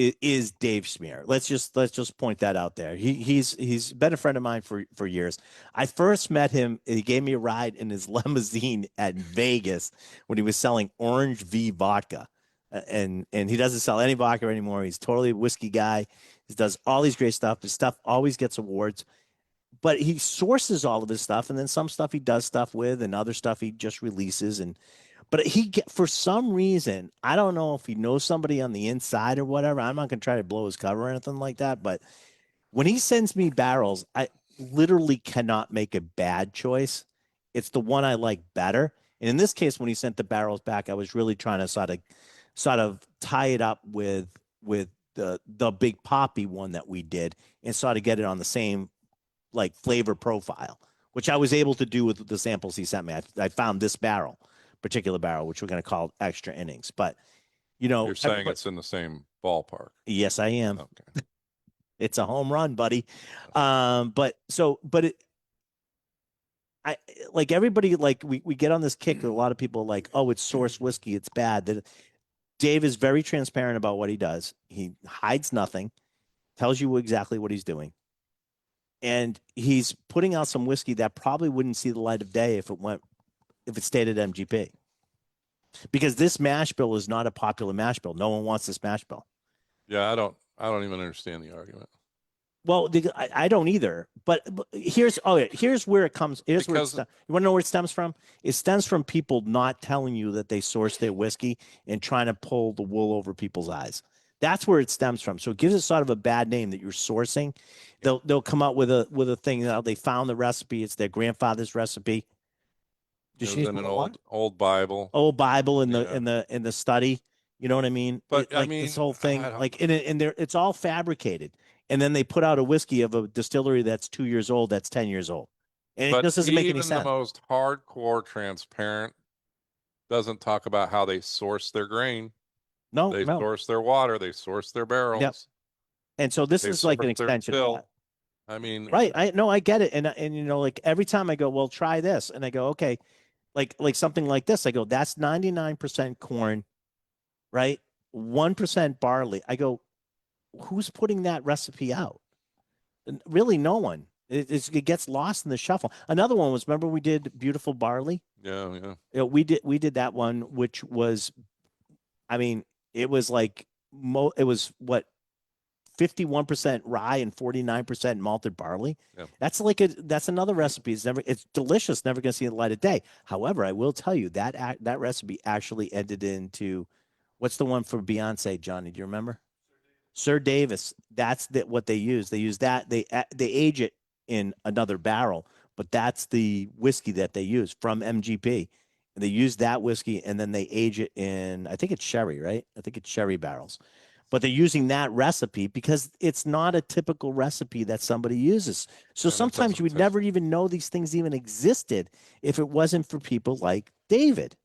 Dave Smear. Let's just point that out there. He's been a friend of mine for years. I first met him. He gave me a ride in his limousine at Vegas when he was selling Orange V vodka, and he doesn't sell any vodka anymore. He's totally a whiskey guy. He does all these great stuff. His stuff always gets awards, but he sources all of his stuff, and then some stuff he does stuff with, and other stuff he just releases. But for some reason, I don't know if he knows somebody on the inside or whatever. I'm not going to try to blow his cover or anything like that. But when he sends me barrels, literally cannot make a bad choice. It's the one I like better. And in this case, when he sent the barrels back, I was really trying to sort of tie it up with the Big Poppy one that we did and sort of get it on the same like flavor profile, which I was able to do with the samples he sent me. I found this particular barrel, which we're going to call extra innings. But you know, You're saying it's in the same ballpark. yes, I am. Okay. It's a home run, buddy. But I like everybody, like we get on this kick. A lot of people like, oh, it's source whiskey. It's bad. That Dave is very transparent about what he does. He hides nothing, tells you exactly what he's doing. And he's putting out some whiskey that probably wouldn't see the light of day if it stayed at MGP. Because this mash bill is not a popular mash bill. No one wants this mash bill. Yeah, I don't even understand the argument. Well, I don't either. But here's where it comes. You want to know where it stems from? It stems from people not telling you that they source their whiskey and trying to pull the wool over people's eyes. That's where it stems from. So it gives it sort of a bad name that you're sourcing. They'll come out with a thing that they found the recipe. It's their grandfather's recipe. It was in an old Bible. Old Bible in the study. You know what I mean? But I mean, this whole thing, like in there, it's all fabricated. And then they put out a whiskey of a distillery that's 2 years old, that's 10 years old. And it just doesn't make any sense. The most hardcore transparent doesn't talk about how they source their grain. No, they source their water, they source their barrels. Yep. And so this is like an extension of that. I mean, right. I get it. And you know, like every time I go, well, try this. And I go, okay, like something like this. I go, that's 99% corn, right? 1% barley. I go, who's putting that recipe out? Really, no one. It gets lost in the shuffle. Another one was, remember we did Beautiful Barley? Yeah. You know, we did that one, which was, I mean, it was like it was what 51% rye and 49% malted barley. Yeah. That's another recipe. It's delicious, never going to see the light of day. However, I will tell you that recipe actually ended into, what's the one for Beyonce, Johnny? Do you remember? Sir Davis. That's what they use. They use that. They age it in another barrel, but that's the whiskey that they use from MGP. And they use that whiskey and then they age it in, I think it's sherry, right? I think it's sherry barrels. But they're using that recipe because it's not a typical recipe that somebody uses. So sometimes you would never even know these things even existed if it wasn't for people like David.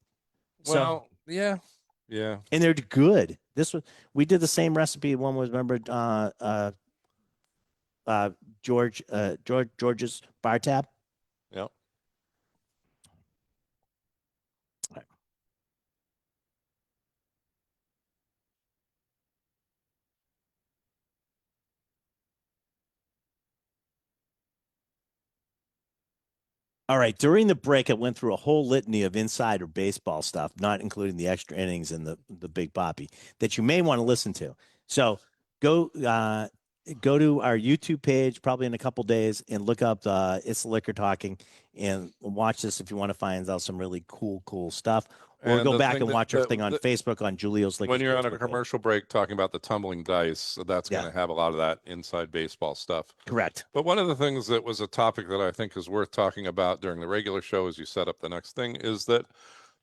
Well, yeah. And they're good. We did the same recipe. One was, remember, George's Bar Tab. Yep. All right. During the break, I went through a whole litany of insider baseball stuff, not including the extra innings and the Big Poppy that you may want to listen to. So go to our YouTube page probably in a couple days and look up It's Liquor Talking and watch this if you want to find out some really cool stuff. Or go back and watch everything on Facebook on Julio's Liquor. When you're on a commercial break talking about the tumbling dice, that's going to have a lot of that inside baseball stuff. Correct. But one of the things that was a topic that I think is worth talking about during the regular show as you set up the next thing is that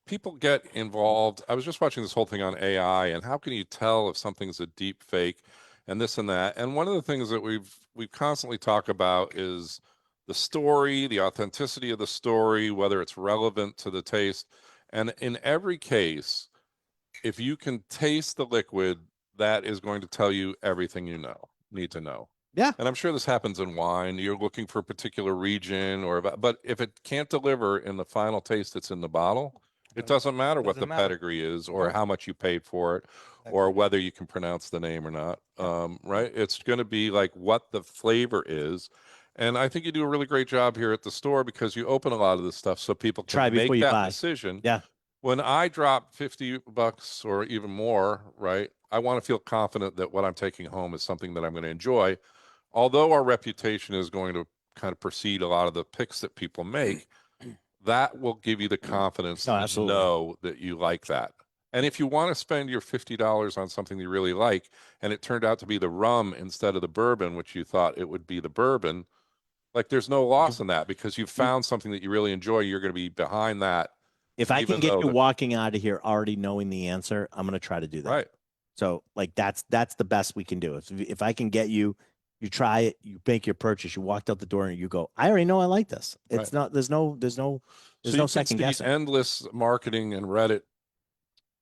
people get involved. I was just watching this whole thing on AI and how can you tell if something's a deep fake and this and that. And one of the things that we've constantly talked about is the story, the authenticity of the story, whether it's relevant to the taste. And in every case, if you can taste the liquid, that is going to tell you everything you need to know. Yeah. And I'm sure this happens in wine. You're looking for a particular region but if it can't deliver in the final taste that's in the bottle, it doesn't matter what the pedigree is or how much you paid for it or whether you can pronounce the name or not. Right. It's going to be like what the flavor is. And I think you do a really great job here at the store because you open a lot of this stuff so people can make that decision. Yeah. When I drop $50 or even more, right, I want to feel confident that what I'm taking home is something that I'm going to enjoy. Although our reputation is going to kind of precede a lot of the picks that people make, that will give you the confidence to know that you like that. And if you want to spend your $50 on something you really like, and it turned out to be the rum instead of the bourbon, which you thought it would be the bourbon, Like there's no loss in that because you've found something that you really enjoy. You're going to be behind that. If I Even can get though you the- walking out of here already knowing the answer, I'm going to try to do that. Right. So like that's the best we can do. If I can get you, you try it, you make your purchase, you walked out the door and you go, I already know I like this. It's Right. not. There's no So you no can second see guessing. endless marketing and Reddit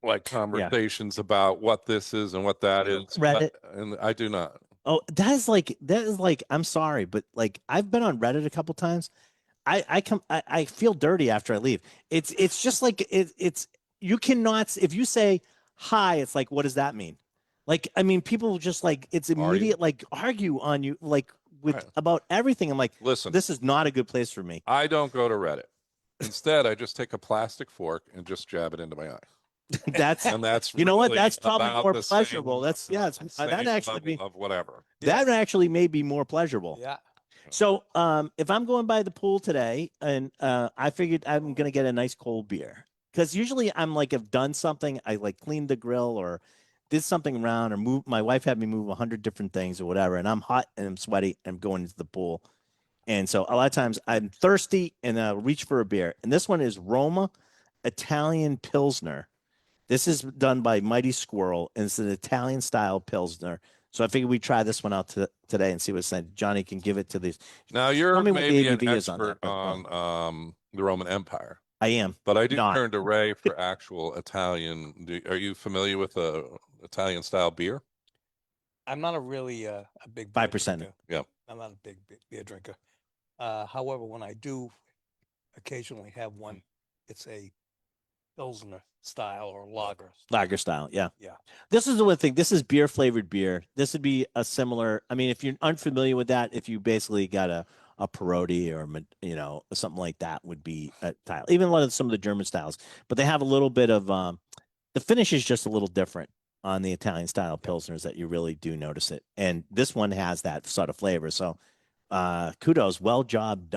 like conversations about what this is and what that is. Reddit. And I do not. Oh, that is like I'm sorry, but like I've been on Reddit a couple times. I feel dirty after I leave. It's just like it's you cannot if you say hi, it's like what does that mean? Like I mean, people just like it's immediate like argue on you like with Right. about everything. I'm like, Listen, this is not a good place for me. I don't go to Reddit. Instead, I just take a plastic fork and just jab it into my eye. That's And that's you know what? really That's probably about more the same- pleasurable. That's yeah. It's, same that actually level be of whatever. that actually may be more pleasurable. Yeah. So, if I'm going by the pool today, and I figured I'm gonna get a nice cold beer because usually I'm like, I've done something, I like cleaned the grill or did something around or move. My wife had me move 100 different things or whatever, and I'm hot and I'm sweaty and I'm going into the pool, and so a lot of times I'm thirsty and I'll reach for a beer. And this one is Roma Italian Pilsner. This is done by Mighty Squirrel, and it's an Italian style Pilsner. So I figured we'd try this one out today and see what's said. Johnny can give it to these. Now you're Tell me what the maybe an ABV is on expert that, but, on the Roman Empire, I am. but I do Not. turn to Ray for actual Italian. Are you familiar with Italian style beer? I'm not a really a big beer 5%. drinker. Yeah. I'm not a big beer drinker. However, when I do occasionally have one, it's a Pilsner style or Lager style, yeah. Yeah. This is the one thing. This is beer flavored beer. This would be a similar. I mean, if you're unfamiliar with that, if you basically got a Parodi or something like that would be a style. Even a lot of some of the German styles, but they have a little bit of the finish is just a little different on the Italian style pilsners that you really do notice it. And this one has that sort of flavor. So kudos, well job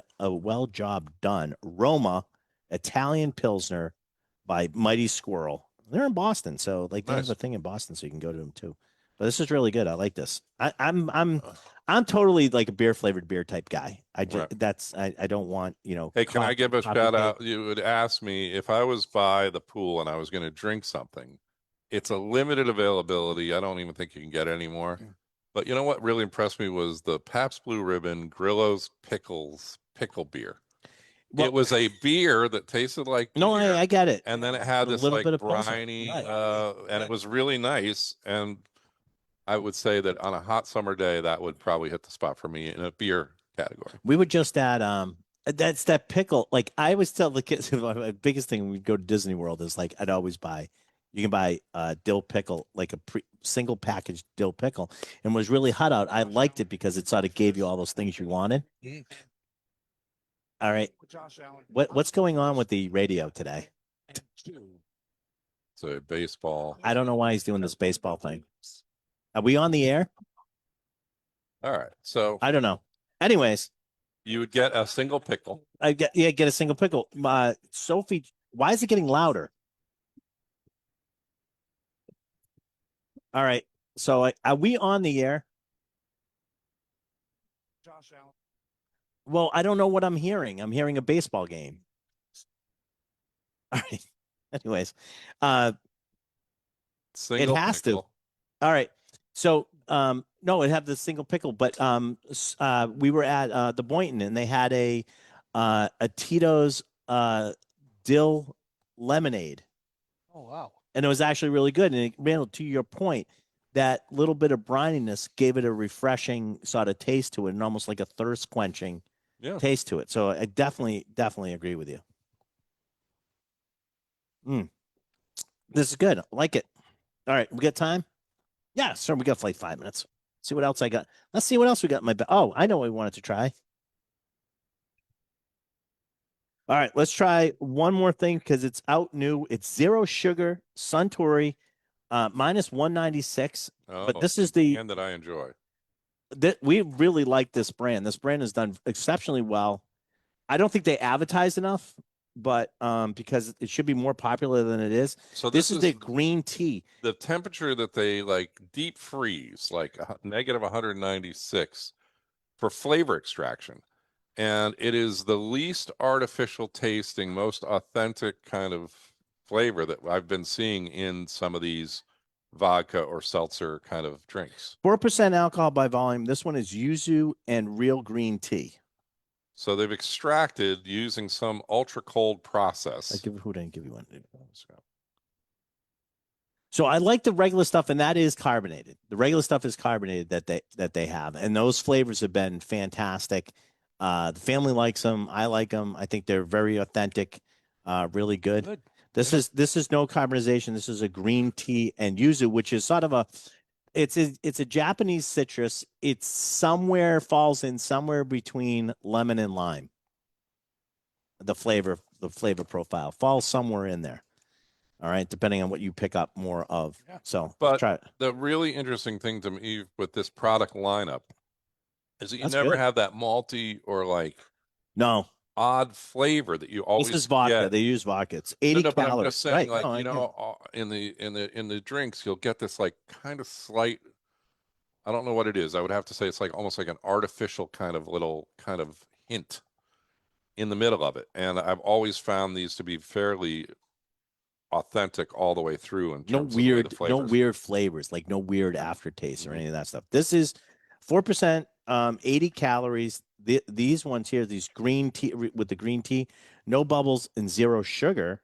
done. Roma Italian Pilsner by Mighty Squirrel. They're in Boston, so like they Nice. have a thing in Boston, so you can go to them too. But this is really good. I like this. I'm totally like a beer flavored beer type guy. I just Right. I don't want Hey, can I give a coffee shout cake. out? You would ask me if I was by the pool and I was going to drink something. It's a limited availability. I don't even think you can get it anymore. Mm. But you know what really impressed me was the Pabst Blue Ribbon Grillo's Pickles pickle beer. Well, It was a beer that tasted like no, beer, I get it. and then it had A this little like bit of Pilsner, briny, right. and it was really nice. And I would say that on a hot summer day, that would probably hit the spot for me in a beer category. We would just add that's that pickle. Like I always tell the kids, my biggest thing when we go to Disney World is like I'd always buy. You can buy dill pickle, like a single package dill pickle, and was really hot out. I liked it because it sort of gave you all those things you wanted. Mm. All right, what's going on with the radio today? So baseball. I don't know why he's doing this baseball thing. Are we on the air? All right. So I don't know. Anyways, you would get a single pickle. I get a single pickle. Sophie, why is it getting louder? All right. So are we on the air? Well, I don't know what I'm hearing. I'm hearing a baseball game. All right. Anyways, Single has to. pickle. all right. So no, it had the single pickle, but we were at the Boynton and they had a Tito's dill lemonade. Oh wow. And it was actually really good. And Randall, to your point, that little bit of brininess gave it a refreshing sort of taste to it, and almost like a thirst quenching taste to it. So I definitely agree with you. This is good. I like it. All right, we got time? Yeah, sir. We got like 5 minutes. See what else I got. Let's see what else we got in my bag. Oh, I know what we wanted to try. All right, let's try one more thing because it's out new. It's zero sugar Suntory, minus 196. But this is the and that I enjoy. we really like this brand. This brand has done exceptionally well. I don't think they advertise enough, but because it should be more popular than it is. So This is the green tea. the temperature that they like deep freeze, like negative 196 for flavor extraction. And it is the least artificial tasting, most authentic kind of flavor that I've been seeing in some of these vodka or seltzer kind of drinks. 4% alcohol by volume. This one is yuzu and real green tea. So they've extracted using some ultra cold process. Who didn't give you one? So I like the regular stuff, and that is carbonated. The regular stuff is carbonated that they have, and those flavors have been fantastic. The family likes them. I like them. I think they're very authentic, really good. Good. This is no carbonization. This is a green tea and yuzu, which is sort of it's a Japanese citrus. It's falls in somewhere between lemon and lime. The flavor profile falls somewhere in there. All right, depending on what you pick up more of. Yeah. So But try it. the really interesting thing to me with this product lineup is that you That's never good. have that malty or like No, odd flavor that you always this is vodka. get. They use vodka. It's No, 80 no, but I'm calories. just saying, Right. like, No, I you get know, in the drinks, you'll get this like kind of slight, I don't know what it is. I would have to say it's like almost like an artificial kind of little kind of hint in the middle of it. And I've always found these to be fairly authentic all the way through in no terms of the way the weird, no flavors. weird flavors, like no weird aftertaste or Mhm. any of that stuff. This is 4%, 80 calories. These ones here, these green tea with the green tea, no bubbles and zero sugar.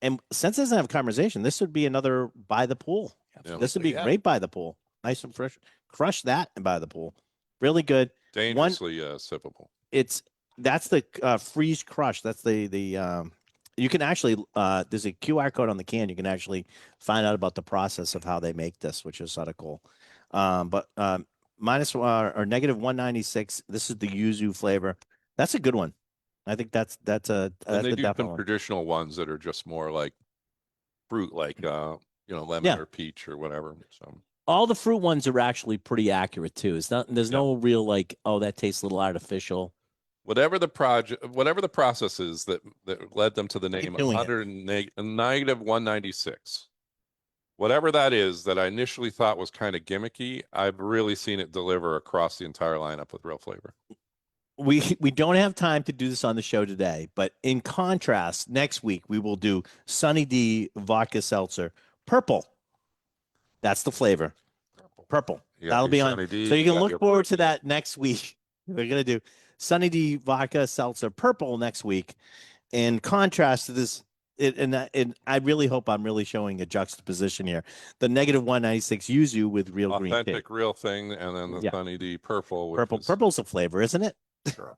And since it doesn't have carbonization, this would be another by the pool. This would be Yeah. great by the pool. Nice and fresh. Crush that and by the pool. Really good. Dangerously sippable. That's the freeze crush. That's the you can actually there's a QR code on the can. You can actually find out about the process of how they make this, which is sort of cool. But minus or negative 196. This is the yuzu flavor. That's a good one. I think that's And a they do definite some one. traditional ones that are just more like fruit, like lemon Yeah. or peach or whatever. So All the fruit ones are actually pretty accurate too. It's not. There's Yeah. no real like, oh, that tastes a little artificial. whatever the process is that led them to the Keep name doing it. 100 and negative 196, whatever that is that I initially thought was kind of gimmicky, I've really seen it deliver across the entire lineup with real flavor. We don't have time to do this on the show today, but in contrast, next week we will do Sunny D vodka seltzer purple. That's the flavor. Purple. You got That'll your be on. Sunny D, So you can got look your forward to that next week. We're gonna do Sunny D vodka seltzer purple next week. In contrast to this, and I really hope I'm really showing a juxtaposition here. The negative 196 yuzu with real green tea. authentic real thing, and then the Yeah. Sunny D purple. Which is- Purple's a flavor, isn't it? Sure.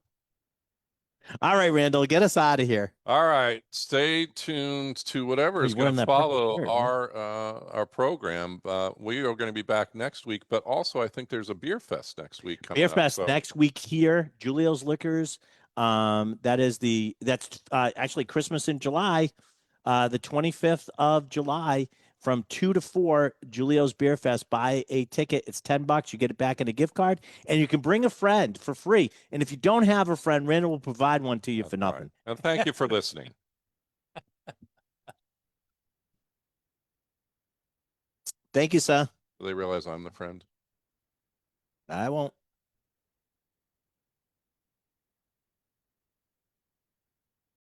All right, Randall, get us out of here. All right, stay tuned to whatever Hey, is we're going in to that purple follow shirt, man. our program. We are going to be back next week, but also I think there's a beer fest next week coming Beer up, Fest so- next week here, Julio's Liquors. That's actually Christmas in July, the 25th of July from 2 to 4, Julio's Beer Fest. Buy a ticket. It's $10. You get it back in a gift card, and you can bring a friend for free. And if you don't have a friend, Randall will provide one to you That's for right. nothing. And thank you for listening. Thank you, sir. Do they realize I'm the friend? I won't.